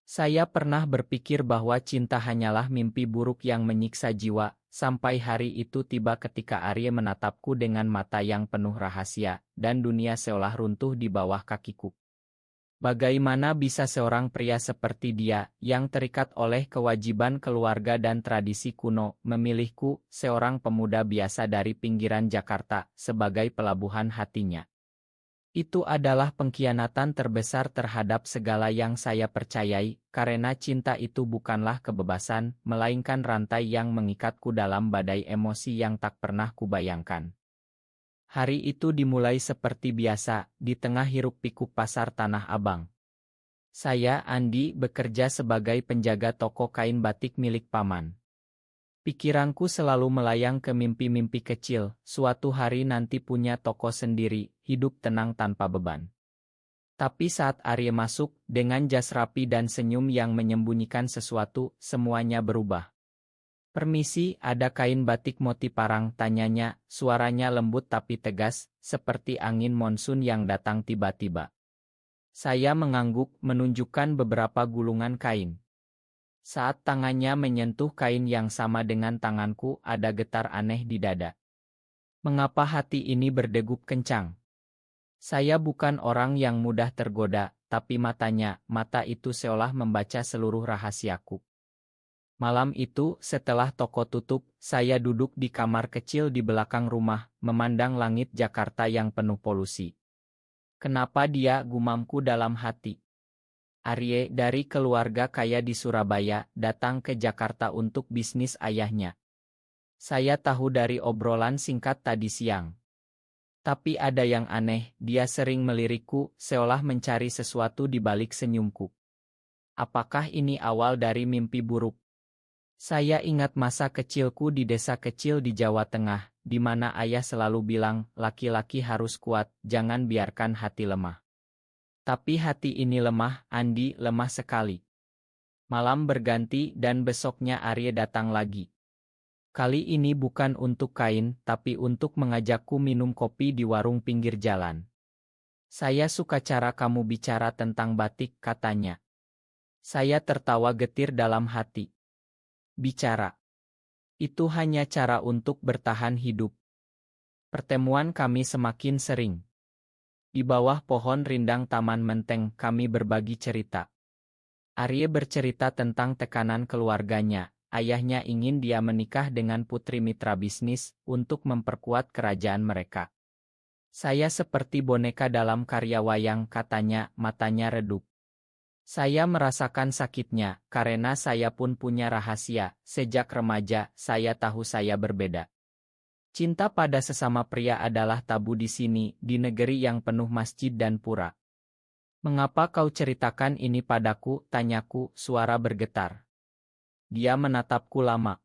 Saya pernah berpikir bahwa cinta hanyalah mimpi buruk yang menyiksa jiwa, sampai hari itu tiba ketika Arye menatapku dengan mata yang penuh rahasia, dan dunia seolah runtuh di bawah kakiku. Bagaimana bisa seorang pria seperti dia, yang terikat oleh kewajiban keluarga dan tradisi kuno, memilihku, seorang pemuda biasa dari pinggiran Jakarta, sebagai pelabuhan hatinya? Itu adalah pengkhianatan terbesar terhadap segala yang saya percayai, karena cinta itu bukanlah kebebasan, melainkan rantai yang mengikatku dalam badai emosi yang tak pernah kubayangkan. Hari itu dimulai seperti biasa, di tengah hiruk-pikuk pasar Tanah Abang. Saya, Andi, bekerja sebagai penjaga toko kain batik milik paman. Pikiranku selalu melayang ke mimpi-mimpi kecil, suatu hari nanti punya toko sendiri, hidup tenang tanpa beban. Tapi saat Arya masuk, dengan jas rapi dan senyum yang menyembunyikan sesuatu, semuanya berubah. "Permisi, ada kain batik motif parang?" tanyanya, suaranya lembut tapi tegas, seperti angin monsun yang datang tiba-tiba. Saya mengangguk, menunjukkan beberapa gulungan kain. Saat tangannya menyentuh kain yang sama dengan tanganku, ada getar aneh di dada. Mengapa hati ini berdegup kencang? Saya bukan orang yang mudah tergoda, tapi mata itu seolah membaca seluruh rahasiaku. Malam itu, setelah toko tutup, saya duduk di kamar kecil di belakang rumah, memandang langit Jakarta yang penuh polusi. "Kenapa dia?" gumamku dalam hati. Arye, dari keluarga kaya di Surabaya, datang ke Jakarta untuk bisnis ayahnya. Saya tahu dari obrolan singkat tadi siang. Tapi ada yang aneh, dia sering melirikku, seolah mencari sesuatu di balik senyumku. Apakah ini awal dari mimpi buruk? Saya ingat masa kecilku di desa kecil di Jawa Tengah, di mana ayah selalu bilang, laki-laki harus kuat, jangan biarkan hati lemah. Tapi hati ini lemah, Andi, lemah sekali. Malam berganti dan besoknya Arye datang lagi. Kali ini bukan untuk kain, tapi untuk mengajakku minum kopi di warung pinggir jalan. "Saya suka cara kamu bicara tentang batik," katanya. Saya tertawa getir dalam hati. Bicara. Itu hanya cara untuk bertahan hidup. Pertemuan kami semakin sering. Di bawah pohon rindang Taman Menteng, kami berbagi cerita. Arye bercerita tentang tekanan keluarganya. Ayahnya ingin dia menikah dengan putri mitra bisnis, untuk memperkuat kerajaan mereka. "Saya seperti boneka dalam karya wayang," katanya, matanya redup. Saya merasakan sakitnya, karena saya pun punya rahasia. Sejak remaja, saya tahu saya berbeda. Cinta pada sesama pria adalah tabu di sini, di negeri yang penuh masjid dan pura. "Mengapa kau ceritakan ini padaku?" tanyaku, suara bergetar. Dia menatapku lama.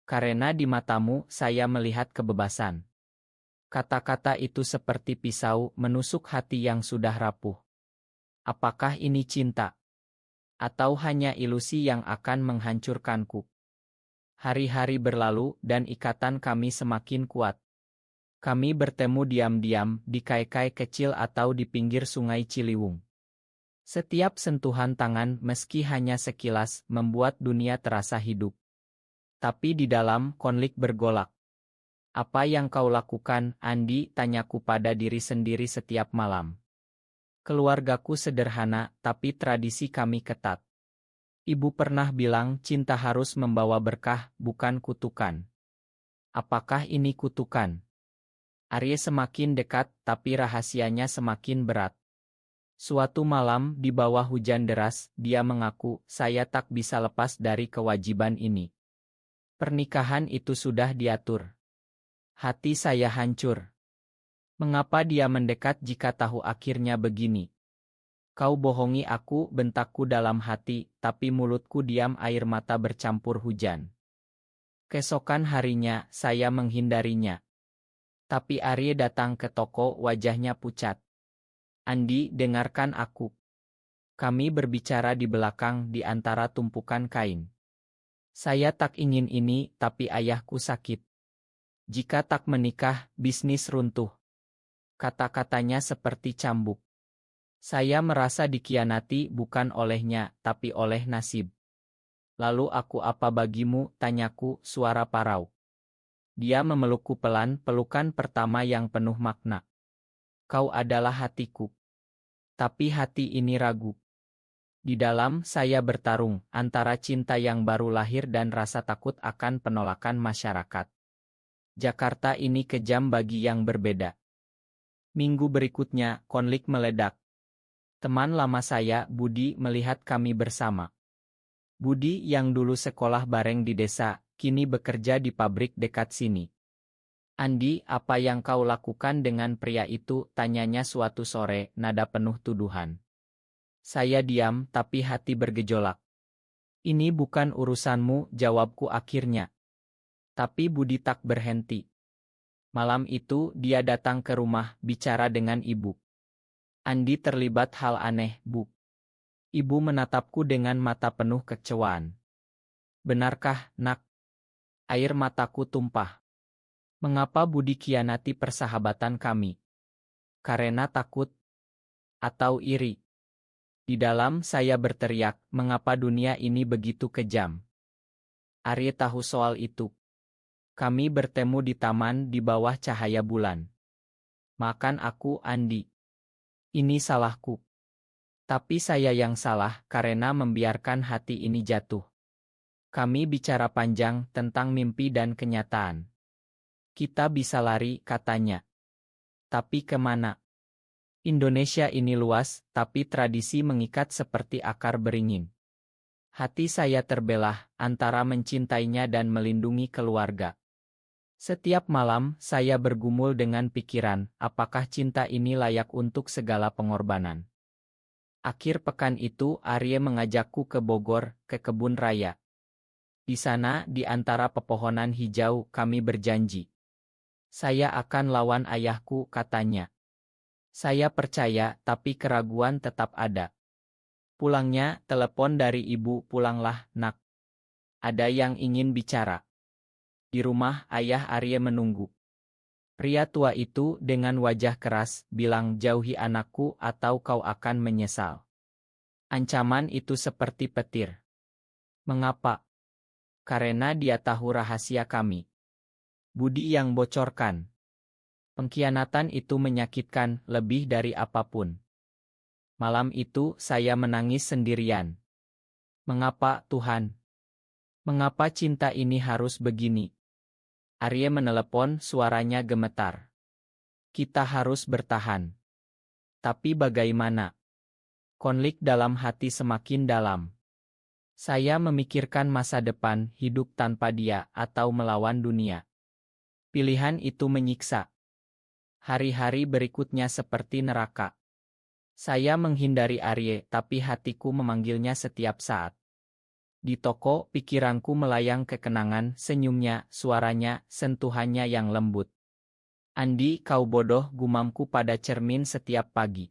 "Karena di matamu, saya melihat kebebasan." Kata-kata itu seperti pisau, menusuk hati yang sudah rapuh. Apakah ini cinta? Atau hanya ilusi yang akan menghancurkanku? Hari-hari berlalu, dan ikatan kami semakin kuat. Kami bertemu diam-diam, di kai-kai kecil atau di pinggir sungai Ciliwung. Setiap sentuhan tangan, meski hanya sekilas, membuat dunia terasa hidup. Tapi di dalam, konflik bergolak. "Apa yang kau lakukan, Andi?" tanyaku pada diri sendiri setiap malam. Keluargaku sederhana, tapi tradisi kami ketat. Ibu pernah bilang, cinta harus membawa berkah, bukan kutukan. Apakah ini kutukan? Arye semakin dekat, tapi rahasianya semakin berat. Suatu malam, di bawah hujan deras, dia mengaku, "Saya tak bisa lepas dari kewajiban ini." Pernikahan itu sudah diatur. Hati saya hancur. Mengapa dia mendekat jika tahu akhirnya begini? "Kau bohongi aku," bentakku dalam hati, tapi mulutku diam, air mata bercampur hujan. Keesokan harinya, saya menghindarinya. Tapi Arye datang ke toko, wajahnya pucat. "Andi, dengarkan aku." Kami berbicara di belakang, di antara tumpukan kain. "Saya tak ingin ini, tapi ayahku sakit. Jika tak menikah, bisnis runtuh." Kata-katanya seperti cambuk. Saya merasa dikhianati bukan olehnya, tapi oleh nasib. Lalu aku apa bagimu, tanyaku, suara parau. Dia memelukku pelan, pelukan pertama yang penuh makna. Kau adalah hatiku. Tapi hati ini ragu. Di dalam saya bertarung, antara cinta yang baru lahir dan rasa takut akan penolakan masyarakat. Jakarta ini kejam bagi yang berbeda. Minggu berikutnya, konflik meledak. Teman lama saya, Budi, melihat kami bersama. Budi yang dulu sekolah bareng di desa, kini bekerja di pabrik dekat sini. Andi, apa yang kau lakukan dengan pria itu? Tanyanya suatu sore, nada penuh tuduhan. Saya diam, tapi hati bergejolak. Ini bukan urusanmu, jawabku akhirnya. Tapi Budi tak berhenti. Malam itu, dia datang ke rumah, bicara dengan ibu. Andi terlibat hal aneh, Bu. Ibu menatapku dengan mata penuh kekecewaan. Benarkah, nak? Air mataku tumpah. Mengapa Budi khianati persahabatan kami? Karena takut? Atau iri? Di dalam saya berteriak, mengapa dunia ini begitu kejam? Arya tahu soal itu. Kami bertemu di taman di bawah cahaya bulan. Makan aku, Andi. Ini salahku. Tapi saya yang salah karena membiarkan hati ini jatuh. Kami bicara panjang tentang mimpi dan kenyataan. Kita bisa lari, katanya. Tapi kemana? Indonesia ini luas, tapi tradisi mengikat seperti akar beringin. Hati saya terbelah antara mencintainya dan melindungi keluarga. Setiap malam, saya bergumul dengan pikiran, apakah cinta ini layak untuk segala pengorbanan. Akhir pekan itu, Arya mengajakku ke Bogor, ke kebun raya. Di sana, di antara pepohonan hijau, kami berjanji. Saya akan lawan ayahku, katanya. Saya percaya, tapi keraguan tetap ada. Pulangnya, telepon dari ibu, pulanglah, nak. Ada yang ingin bicara. Di rumah, ayah Arya menunggu. Pria tua itu dengan wajah keras bilang, jauhi anakku atau kau akan menyesal. Ancaman itu seperti petir. Mengapa? Karena dia tahu rahasia kami. Budi yang bocorkan. Pengkhianatan itu menyakitkan lebih dari apapun. Malam itu saya menangis sendirian. Mengapa, Tuhan? Mengapa cinta ini harus begini? Arya menelepon, suaranya gemetar. Kita harus bertahan. Tapi bagaimana? Konflik dalam hati semakin dalam. Saya memikirkan masa depan, hidup tanpa dia, atau melawan dunia. Pilihan itu menyiksa. Hari-hari berikutnya seperti neraka. Saya menghindari Arya, tapi hatiku memanggilnya setiap saat. Di toko, pikiranku melayang ke kenangan, senyumnya, suaranya, sentuhannya yang lembut. Andi, kau bodoh, gumamku pada cermin setiap pagi.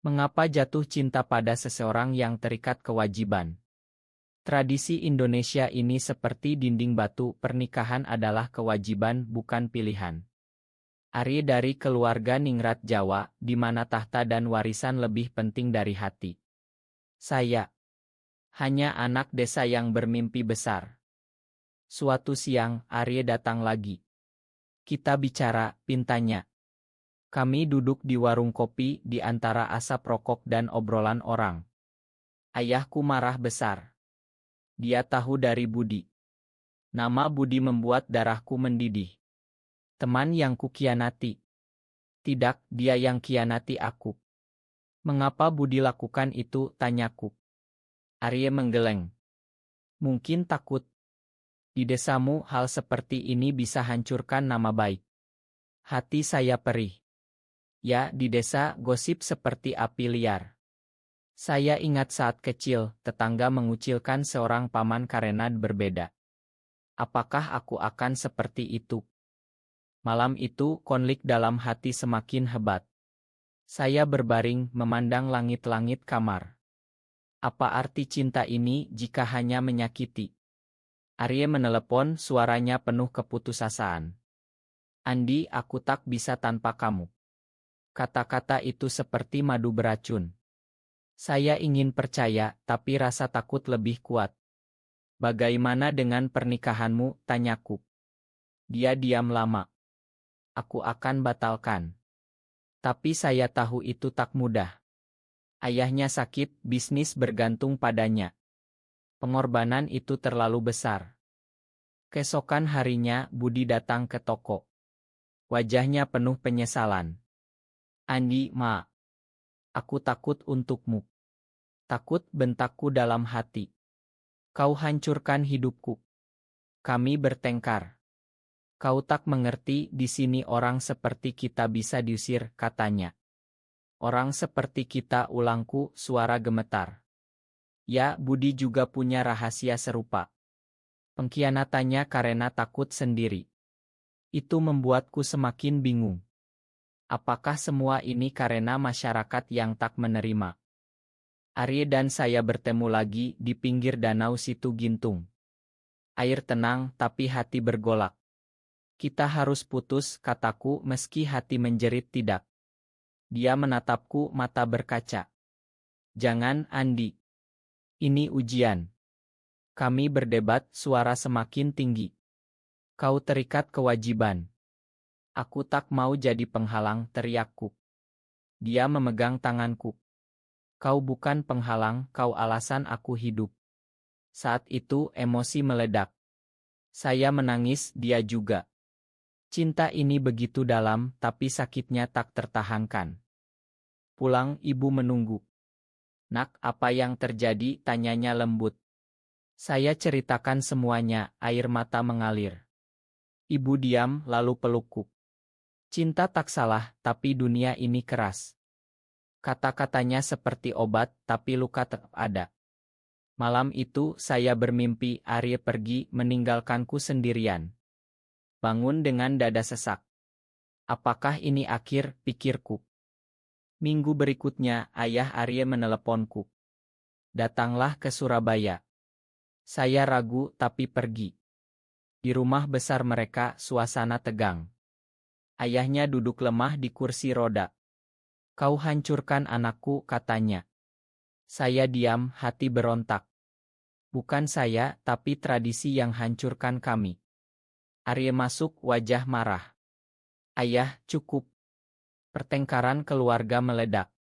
Mengapa jatuh cinta pada seseorang yang terikat kewajiban? Tradisi Indonesia ini seperti dinding batu, pernikahan adalah kewajiban, bukan pilihan. Arya dari keluarga ningrat Jawa, di mana tahta dan warisan lebih penting dari hati. Saya hanya anak desa yang bermimpi besar. Suatu siang, Arya datang lagi. Kita bicara, pintanya. Kami duduk di warung kopi di antara asap rokok dan obrolan orang. Ayahku marah besar. Dia tahu dari Budi. Nama Budi membuat darahku mendidih. Teman yang kukhianati. Tidak, dia yang khianati aku. Mengapa Budi lakukan itu, tanyaku. Arya menggeleng. Mungkin takut. Di desamu hal seperti ini bisa hancurkan nama baik. Hati saya perih. Ya, di desa gosip seperti api liar. Saya ingat saat kecil, tetangga mengucilkan seorang paman karena berbeda. Apakah aku akan seperti itu? Malam itu, konflik dalam hati semakin hebat. Saya berbaring, memandang langit-langit kamar. Apa arti cinta ini jika hanya menyakiti? Arya menelepon, suaranya penuh keputusasaan. Andi, aku tak bisa tanpa kamu. Kata-kata itu seperti madu beracun. Saya ingin percaya, tapi rasa takut lebih kuat. Bagaimana dengan pernikahanmu? Tanyaku. Dia diam lama. Aku akan batalkan. Tapi saya tahu itu tak mudah. Ayahnya sakit, bisnis bergantung padanya. Pengorbanan itu terlalu besar. Keesokan harinya, Budi datang ke toko. Wajahnya penuh penyesalan. Andi, Ma. Aku takut untukmu. Takut, bentakku dalam hati. Kau hancurkan hidupku. Kami bertengkar. Kau tak mengerti, di sini orang seperti kita bisa diusir, katanya. Orang seperti kita, ulangku, suara gemetar. Ya, Budi juga punya rahasia serupa. Pengkhianatannya karena takut sendiri. Itu membuatku semakin bingung. Apakah semua ini karena masyarakat yang tak menerima? Arye dan saya bertemu lagi di pinggir danau Situ Gintung. Air tenang, tapi hati bergolak. Kita harus putus, kataku meski hati menjerit tidak. Dia menatapku, mata berkaca. Jangan, Andi. Ini ujian. Kami berdebat, suara semakin tinggi. Kau terikat kewajiban. Aku tak mau jadi penghalang, teriakku. Dia memegang tanganku. Kau bukan penghalang, kau alasan aku hidup. Saat itu emosi meledak. Saya menangis, dia juga. Cinta ini begitu dalam, tapi sakitnya tak tertahankan. Pulang, ibu menunggu. Nak, apa yang terjadi? Tanyanya lembut. Saya ceritakan semuanya, air mata mengalir. Ibu diam, lalu pelukku. Cinta tak salah, tapi dunia ini keras. Kata-katanya seperti obat, tapi luka tetap ada. Malam itu, saya bermimpi Arye pergi meninggalkanku sendirian. Bangun dengan dada sesak. Apakah ini akhir, pikirku. Minggu berikutnya, ayah Arye meneleponku. Datanglah ke Surabaya. Saya ragu, tapi pergi. Di rumah besar mereka, suasana tegang. Ayahnya duduk lemah di kursi roda. Kau hancurkan anakku, katanya. Saya diam, hati berontak. Bukan saya, tapi tradisi yang hancurkan kami. Arye masuk, wajah marah. Ayah, cukup. Pertengkaran keluarga meledak.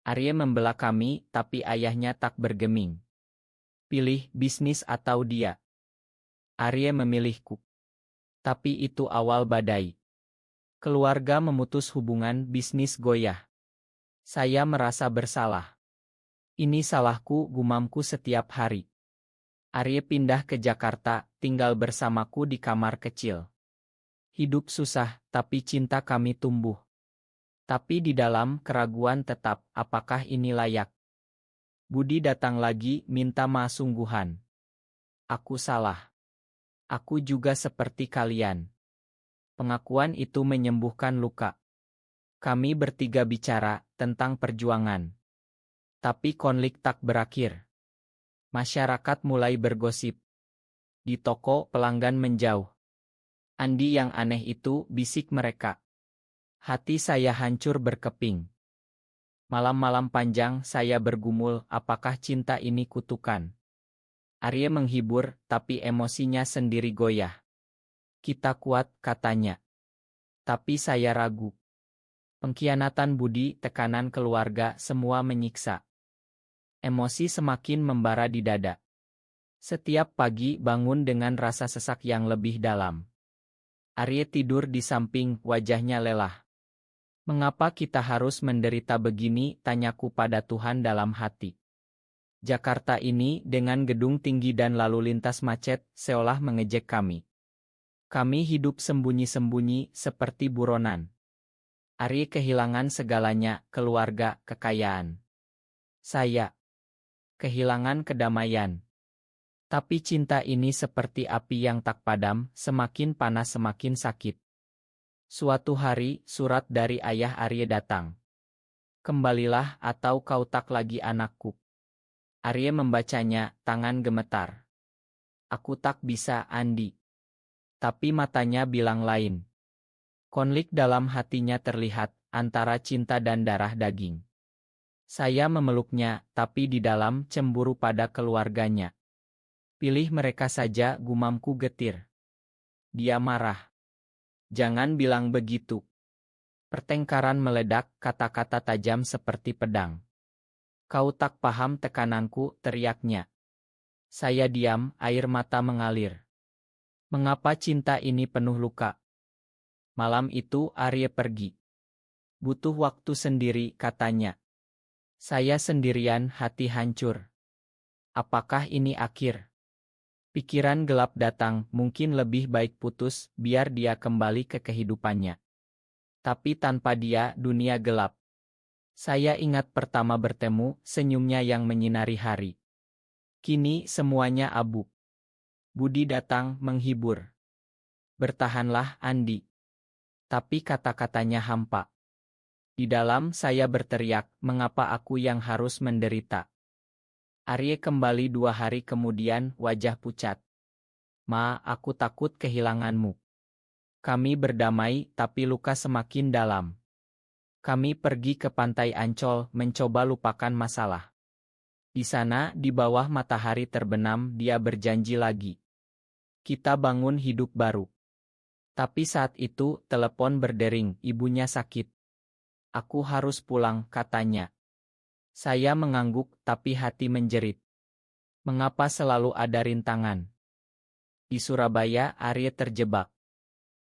Arye membela kami, tapi ayahnya tak bergeming. Pilih bisnis atau dia. Arye memilihku. Tapi itu awal badai. Keluarga memutus hubungan, bisnis goyah. Saya merasa bersalah. Ini salahku, gumamku setiap hari. Arye pindah ke Jakarta, tinggal bersamaku di kamar kecil. Hidup susah, tapi cinta kami tumbuh. Tapi di dalam keraguan tetap, apakah ini layak? Budi datang lagi, minta maaf sungguhan. Aku salah. Aku juga seperti kalian. Pengakuan itu menyembuhkan luka. Kami bertiga bicara tentang perjuangan. Tapi konflik tak berakhir. Masyarakat mulai bergosip. Di toko, pelanggan menjauh. Andi yang aneh itu, bisik mereka. Hati saya hancur berkeping. Malam-malam panjang saya bergumul, apakah cinta ini kutukan? Arye menghibur, tapi emosinya sendiri goyah. Kita kuat, katanya. Tapi saya ragu. Pengkhianatan Budi, tekanan keluarga, semua menyiksa. Emosi semakin membara di dada. Setiap pagi bangun dengan rasa sesak yang lebih dalam. Arye tidur di samping, wajahnya lelah. Mengapa kita harus menderita begini? Tanyaku pada Tuhan dalam hati. Jakarta ini, dengan gedung tinggi dan lalu lintas macet, seolah mengejek kami. Kami hidup sembunyi-sembunyi, seperti buronan. Arye kehilangan segalanya, keluarga, kekayaan. Saya kehilangan kedamaian. Tapi cinta ini seperti api yang tak padam, semakin panas semakin sakit. Suatu hari, surat dari ayah Arye datang. Kembalilah atau kau tak lagi anakku. Arye membacanya, tangan gemetar. Aku tak bisa, Andi. Tapi matanya bilang lain. Konflik dalam hatinya terlihat, antara cinta dan darah daging. Saya memeluknya, tapi di dalam cemburu pada keluarganya. Pilih mereka saja, gumamku getir. Dia marah. Jangan bilang begitu. Pertengkaran meledak, kata-kata tajam seperti pedang. Kau tak paham tekananku, teriaknya. Saya diam, air mata mengalir. Mengapa cinta ini penuh luka? Malam itu Arya pergi. Butuh waktu sendiri, katanya. Saya sendirian, hati hancur. Apakah ini akhir? Pikiran gelap datang, mungkin lebih baik putus, biar dia kembali ke kehidupannya. Tapi tanpa dia, dunia gelap. Saya ingat pertama bertemu, senyumnya yang menyinari hari. Kini semuanya abu. Budi datang, menghibur. Bertahanlah, Andi. Tapi kata-katanya hampa. Di dalam saya berteriak, mengapa aku yang harus menderita? Arya kembali 2 hari kemudian, wajah pucat. Ma, aku takut kehilanganmu. Kami berdamai, tapi luka semakin dalam. Kami pergi ke pantai Ancol, mencoba lupakan masalah. Di sana, di bawah matahari terbenam, dia berjanji lagi. Kita bangun hidup baru. Tapi saat itu, telepon berdering, ibunya sakit. Aku harus pulang, katanya. Saya mengangguk, tapi hati menjerit. Mengapa selalu ada rintangan? Di Surabaya, Arya terjebak.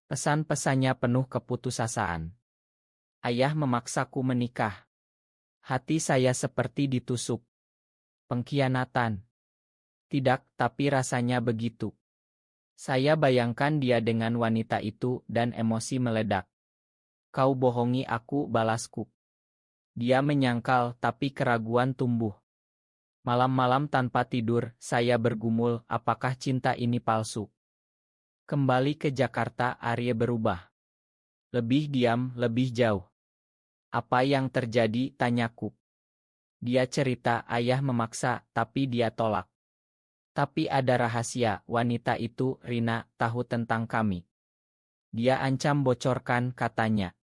Pesan-pesannya penuh keputusasaan. Ayah memaksaku menikah. Hati saya seperti ditusuk. Pengkhianatan. Tidak, tapi rasanya begitu. Saya bayangkan dia dengan wanita itu dan emosi meledak. Kau bohongi aku, balasku. Dia menyangkal, tapi keraguan tumbuh. Malam-malam tanpa tidur, saya bergumul, apakah cinta ini palsu? Kembali ke Jakarta, Arya berubah. Lebih diam, lebih jauh. Apa yang terjadi, tanyaku. Dia cerita, ayah memaksa, tapi dia tolak. Tapi ada rahasia, wanita itu, Rina, tahu tentang kami. Dia ancam bocorkan, katanya.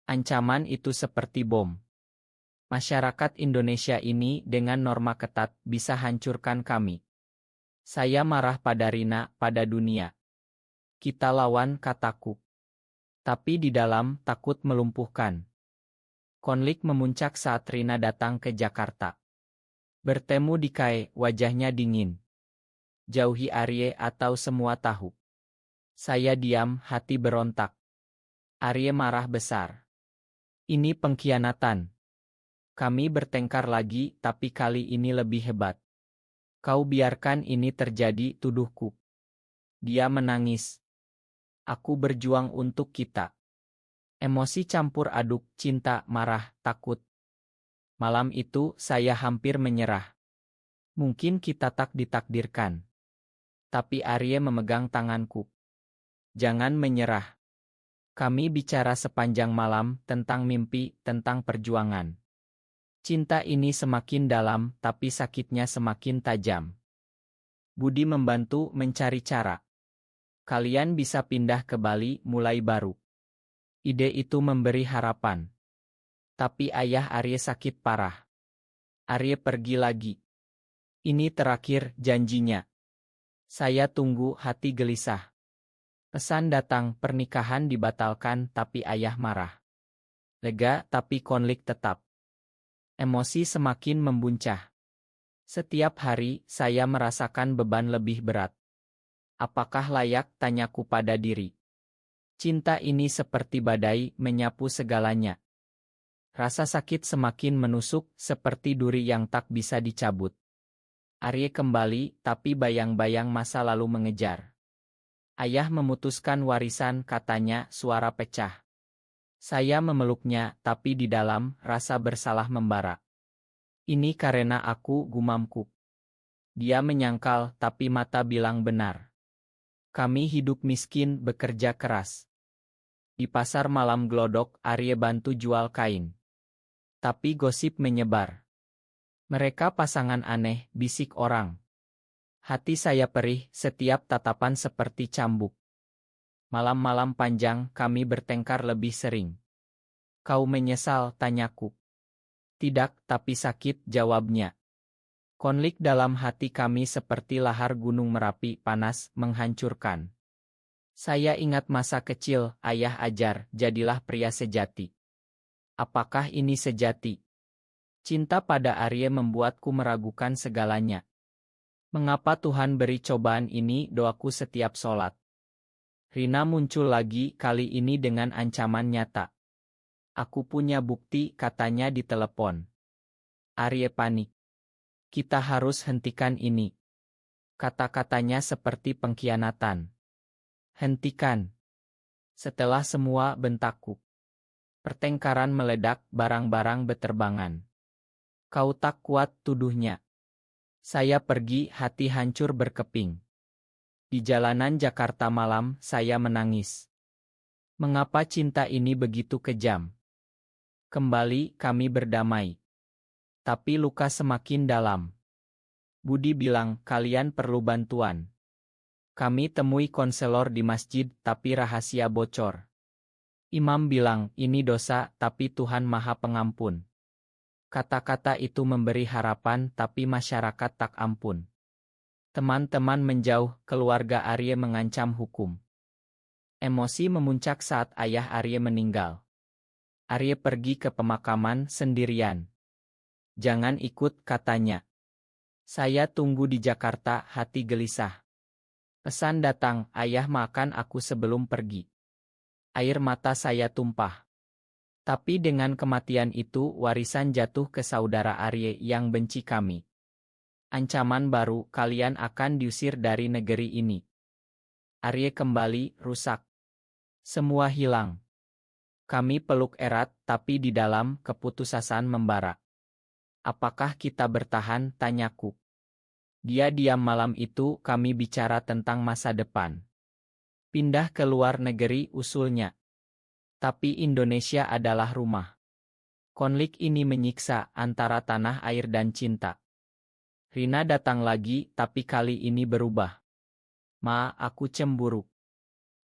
Ancaman itu seperti bom. Masyarakat Indonesia ini dengan norma ketat bisa hancurkan kami. Saya marah pada Rina, pada dunia. Kita lawan, kataku. Tapi di dalam, takut melumpuhkan. Konflik memuncak saat Rina datang ke Jakarta. Bertemu di KAI, wajahnya dingin. Jauhi Arya atau semua tahu. Saya diam, hati berontak. Arya marah besar. Ini pengkhianatan. Kami bertengkar lagi, tapi kali ini lebih hebat. Kau biarkan ini terjadi, tuduhku. Dia menangis. Aku berjuang untuk kita. Emosi campur aduk, cinta, marah, takut. Malam itu, saya hampir menyerah. Mungkin kita tak ditakdirkan. Tapi Arya memegang tanganku. Jangan menyerah. Kami bicara sepanjang malam tentang mimpi, tentang perjuangan. Cinta ini semakin dalam, tapi sakitnya semakin tajam. Budi membantu mencari cara. Kalian bisa pindah ke Bali, mulai baru. Ide itu memberi harapan. Tapi ayah Arya sakit parah. Arya pergi lagi. Ini terakhir, janjinya. Saya tunggu, hati gelisah. Pesan datang, pernikahan dibatalkan, tapi ayah marah. Lega, tapi konflik tetap. Emosi semakin membuncah. Setiap hari, saya merasakan beban lebih berat. Apakah layak, tanyaku pada diri. Cinta ini seperti badai, menyapu segalanya. Rasa sakit semakin menusuk, seperti duri yang tak bisa dicabut. Arya kembali, tapi bayang-bayang masa lalu mengejar. Ayah memutuskan warisan, katanya, suara pecah. Saya memeluknya, tapi di dalam, rasa bersalah membara. Ini karena aku, gumamku. Dia menyangkal, tapi mata bilang benar. Kami hidup miskin, bekerja keras. Di pasar malam Glodok, Arya bantu jual kain. Tapi gosip menyebar. Mereka pasangan aneh, bisik orang. Hati saya perih, setiap tatapan seperti cambuk. Malam-malam panjang, kami bertengkar lebih sering. Kau menyesal, tanyaku. Tidak, tapi sakit, jawabnya. Konflik dalam hati kami seperti lahar gunung Merapi panas, menghancurkan. Saya ingat masa kecil, ayah ajar, jadilah pria sejati. Apakah ini sejati? Cinta pada Arye membuatku meragukan segalanya. Mengapa Tuhan beri cobaan ini, doaku setiap sholat. Rina muncul lagi, kali ini dengan ancaman nyata. Aku punya bukti, katanya di telepon. Arye panik. Kita harus hentikan ini. Kata-katanya seperti pengkhianatan. Hentikan. Setelah semua, bentakku. Pertengkaran meledak, barang-barang beterbangan. Kau tak kuat, tuduhnya. Saya pergi, hati hancur berkeping. Di jalanan Jakarta malam, saya menangis. Mengapa cinta ini begitu kejam? Kembali, kami berdamai. Tapi luka semakin dalam. Budi bilang, kalian perlu bantuan. Kami temui konselor di masjid, tapi rahasia bocor. Imam bilang, ini dosa, tapi Tuhan Maha Pengampun. Kata-kata itu memberi harapan, tapi masyarakat tak ampun. Teman-teman menjauh, keluarga Arye mengancam hukum. Emosi memuncak saat ayah Arye meninggal. Arye pergi ke pemakaman sendirian. Jangan ikut, katanya. Saya tunggu di Jakarta, hati gelisah. Pesan datang, ayah makan aku sebelum pergi. Air mata saya tumpah. Tapi dengan kematian itu, warisan jatuh ke saudara Arye yang benci kami. Ancaman baru, kalian akan diusir dari negeri ini. Arye kembali, rusak. Semua hilang. Kami peluk erat, tapi di dalam, keputusasaan membara. Apakah kita bertahan, tanyaku. Dia diam malam itu, kami bicara tentang masa depan. Pindah ke luar negeri, usulnya. Tapi Indonesia adalah rumah. Konflik ini menyiksa antara tanah air dan cinta. Rina datang lagi, tapi kali ini berubah. Ma, aku cemburu.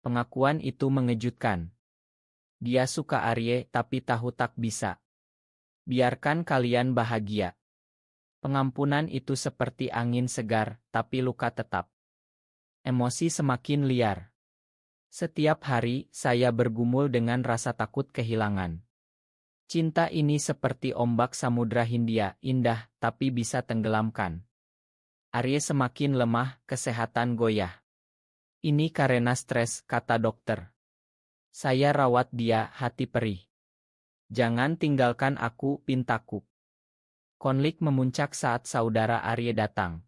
Pengakuan itu mengejutkan. Dia suka Arye, tapi tahu tak bisa. Biarkan kalian bahagia. Pengampunan itu seperti angin segar, tapi luka tetap. Emosi semakin liar. Setiap hari, saya bergumul dengan rasa takut kehilangan. Cinta ini seperti ombak Samudra Hindia, indah, tapi bisa tenggelamkan. Arye semakin lemah, kesehatan goyah. Ini karena stres, kata dokter. Saya rawat dia, hati perih. Jangan tinggalkan aku, pintaku. Konflik memuncak saat saudara Arye datang.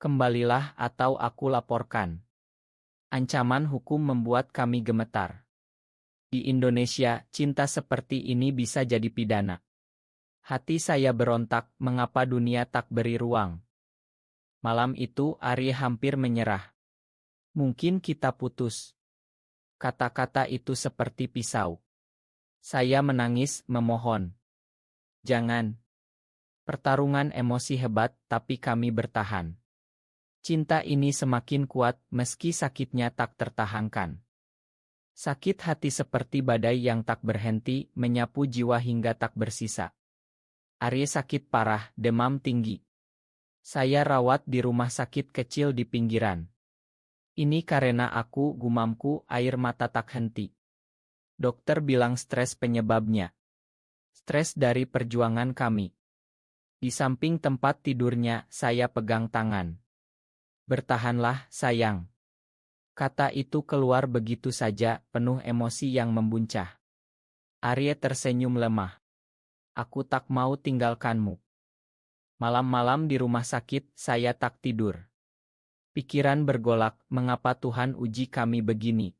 Kembalilah atau aku laporkan. Ancaman hukum membuat kami gemetar. Di Indonesia, cinta seperti ini bisa jadi pidana. Hati saya berontak, mengapa dunia tak beri ruang. Malam itu, Arye hampir menyerah. Mungkin kita putus. Kata-kata itu seperti pisau. Saya menangis, memohon. Jangan. Pertarungan emosi hebat, tapi kami bertahan. Cinta ini semakin kuat, meski sakitnya tak tertahankan. Sakit hati seperti badai yang tak berhenti, menyapu jiwa hingga tak bersisa. Arye sakit parah, demam tinggi. Saya rawat di rumah sakit kecil di pinggiran. Ini karena aku, gumamku, air mata tak henti. Dokter bilang stres penyebabnya. Stres dari perjuangan kami. Di samping tempat tidurnya, saya pegang tangan. Bertahanlah, sayang. Kata itu keluar begitu saja, penuh emosi yang membuncah. Arye tersenyum lemah. Aku tak mau tinggalkanmu. Malam-malam di rumah sakit, saya tak tidur. Pikiran bergolak, mengapa Tuhan uji kami begini?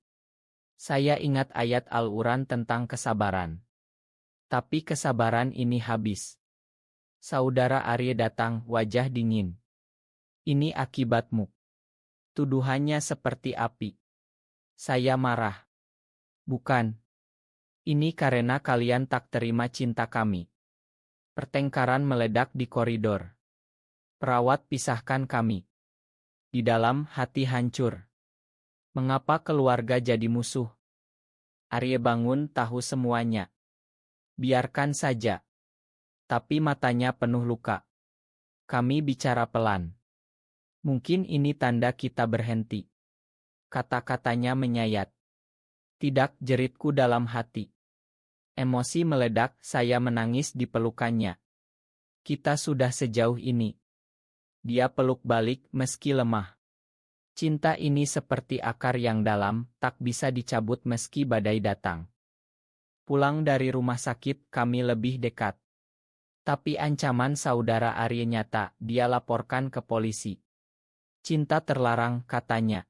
Saya ingat ayat Al-Quran tentang kesabaran. Tapi kesabaran ini habis. Saudara Arye datang, wajah dingin. Ini akibatmu. Tuduhannya seperti api. Saya marah. Bukan. Ini karena kalian tak terima cinta kami. Pertengkaran meledak di koridor. Perawat pisahkan kami. Di dalam hati hancur. Mengapa keluarga jadi musuh? Arye bangun, tahu semuanya. Biarkan saja. Tapi matanya penuh luka. Kami bicara pelan. Mungkin ini tanda kita berhenti. Kata-katanya menyayat. Tidak, jeritku dalam hati. Emosi meledak, saya menangis di pelukannya. Kita sudah sejauh ini. Dia peluk balik meski lemah. Cinta ini seperti akar yang dalam, tak bisa dicabut meski badai datang. Pulang dari rumah sakit, kami lebih dekat. Tapi ancaman saudara Arya nyata, dia laporkan ke polisi. Cinta terlarang, katanya.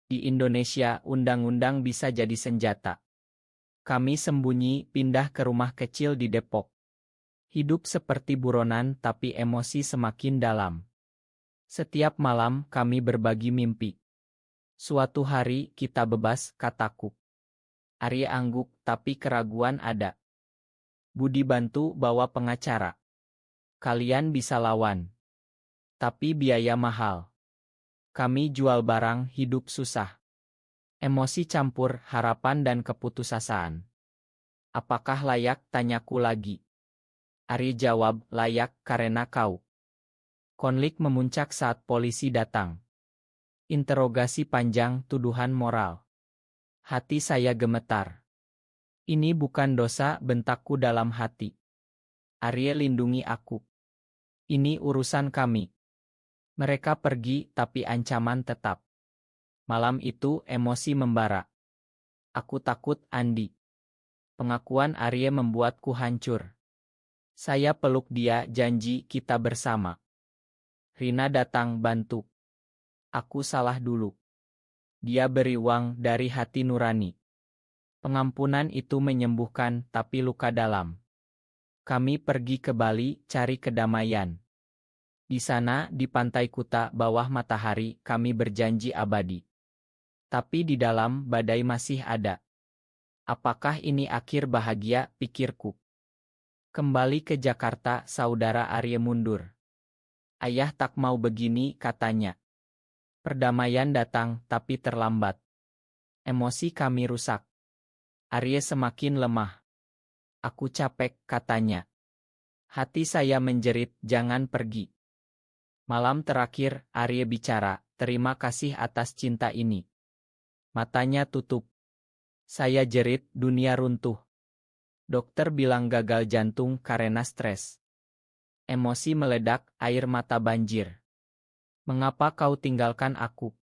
Di Indonesia, undang-undang bisa jadi senjata. Kami sembunyi, pindah ke rumah kecil di Depok. Hidup seperti buronan, tapi emosi semakin dalam. Setiap malam, kami berbagi mimpi. Suatu hari, kita bebas, kataku. Arya angguk, tapi keraguan ada. Budi bantu bawa pengacara. Kalian bisa lawan. Tapi biaya mahal. Kami jual barang, hidup susah. Emosi campur, harapan dan keputusasaan. Apakah layak, tanyaku lagi. Arya jawab, layak karena kau. Konflik memuncak saat polisi datang. Interogasi panjang, tuduhan moral. Hati saya gemetar. Ini bukan dosa, bentakku dalam hati. Arya lindungi aku. Ini urusan kami. Mereka pergi, tapi ancaman tetap. Malam itu, emosi membara. Aku takut, Andi. Pengakuan Arya membuatku hancur. Saya peluk dia, janji kita bersama. Rina datang bantu. Aku salah dulu. Dia beri uang dari hati nurani. Pengampunan itu menyembuhkan, tapi luka dalam. Kami pergi ke Bali, cari kedamaian. Di sana, di pantai Kuta, bawah matahari, kami berjanji abadi. Tapi di dalam, badai masih ada. Apakah ini akhir bahagia, pikirku. Kembali ke Jakarta, saudara Arya mundur. Ayah tak mau begini, katanya. Perdamaian datang, tapi terlambat. Emosi kami rusak. Arya semakin lemah. Aku capek, katanya. Hati saya menjerit, jangan pergi. Malam terakhir, Arya bicara, terima kasih atas cinta ini. Matanya tutup. Saya jerit, dunia runtuh. Dokter bilang gagal jantung karena stres. Emosi meledak, air mata banjir. Mengapa kau tinggalkan aku?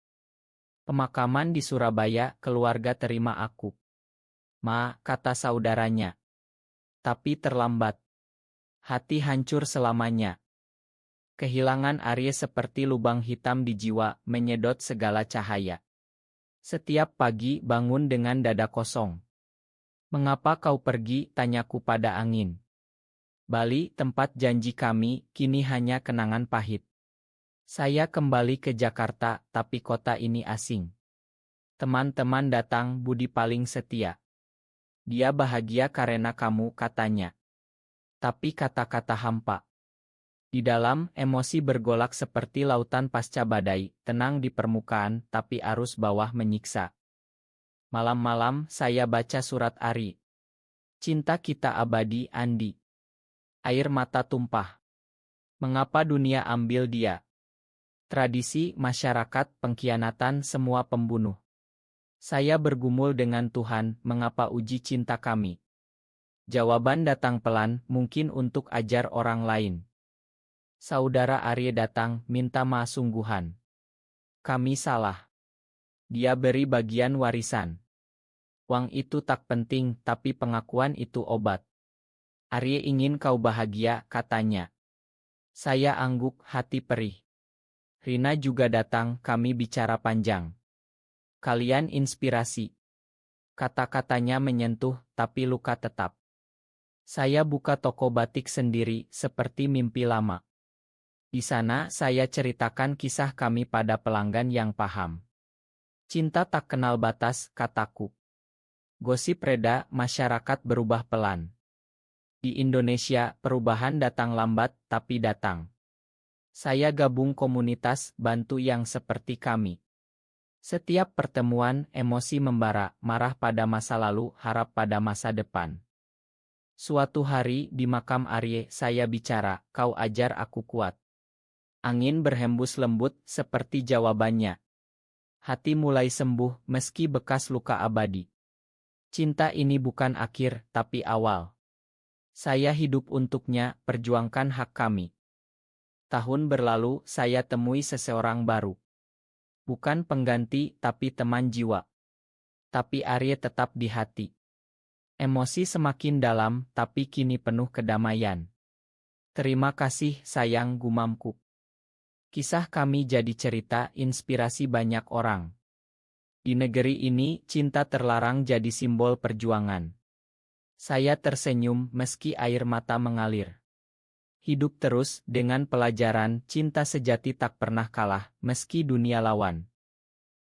Pemakaman di Surabaya, keluarga terima aku. Ma, kata saudaranya. Tapi terlambat. Hati hancur selamanya. Kehilangan Arya seperti lubang hitam di jiwa, menyedot segala cahaya. Setiap pagi bangun dengan dada kosong. Mengapa kau pergi, tanyaku pada angin. Bali, tempat janji kami, kini hanya kenangan pahit. Saya kembali ke Jakarta, tapi kota ini asing. Teman-teman datang, Budi paling setia. Dia bahagia karena kamu, katanya. Tapi kata-kata hampa. Di dalam, emosi bergolak seperti lautan pasca badai, tenang di permukaan, tapi arus bawah menyiksa. Malam-malam, saya baca surat Ari. Cinta kita abadi, Andi. Air mata tumpah. Mengapa dunia ambil dia? Tradisi, masyarakat, pengkhianatan, semua pembunuh. Saya bergumul dengan Tuhan, mengapa uji cinta kami? Jawaban datang pelan, mungkin untuk ajar orang lain. Saudara Arya datang, minta maaf sungguhan. Kami salah. Dia beri bagian warisan. Uang itu tak penting, tapi pengakuan itu obat. Arya ingin kau bahagia, katanya. Saya angguk, hati perih. Rina juga datang, kami bicara panjang. Kalian inspirasi. Kata-katanya menyentuh, tapi luka tetap. Saya buka toko batik sendiri, seperti mimpi lama. Di sana, saya ceritakan kisah kami pada pelanggan yang paham. Cinta tak kenal batas, kataku. Gosip reda, masyarakat berubah pelan. Di Indonesia, perubahan datang lambat, tapi datang. Saya gabung komunitas, bantu yang seperti kami. Setiap pertemuan, emosi membara, marah pada masa lalu, harap pada masa depan. Suatu hari di makam Arye saya bicara, kau ajar aku kuat. Angin berhembus lembut seperti jawabannya. Hati mulai sembuh meski bekas luka abadi. Cinta ini bukan akhir, tapi awal. Saya hidup untuknya, perjuangkan hak kami. Tahun berlalu, saya temui seseorang baru. Bukan pengganti, tapi teman jiwa. Tapi Arye tetap di hati. Emosi semakin dalam, tapi kini penuh kedamaian. Terima kasih, sayang, gumamku. Kisah kami jadi cerita inspirasi banyak orang. Di negeri ini, cinta terlarang jadi simbol perjuangan. Saya tersenyum meski air mata mengalir. Hidup terus dengan pelajaran cinta sejati tak pernah kalah, meski dunia lawan.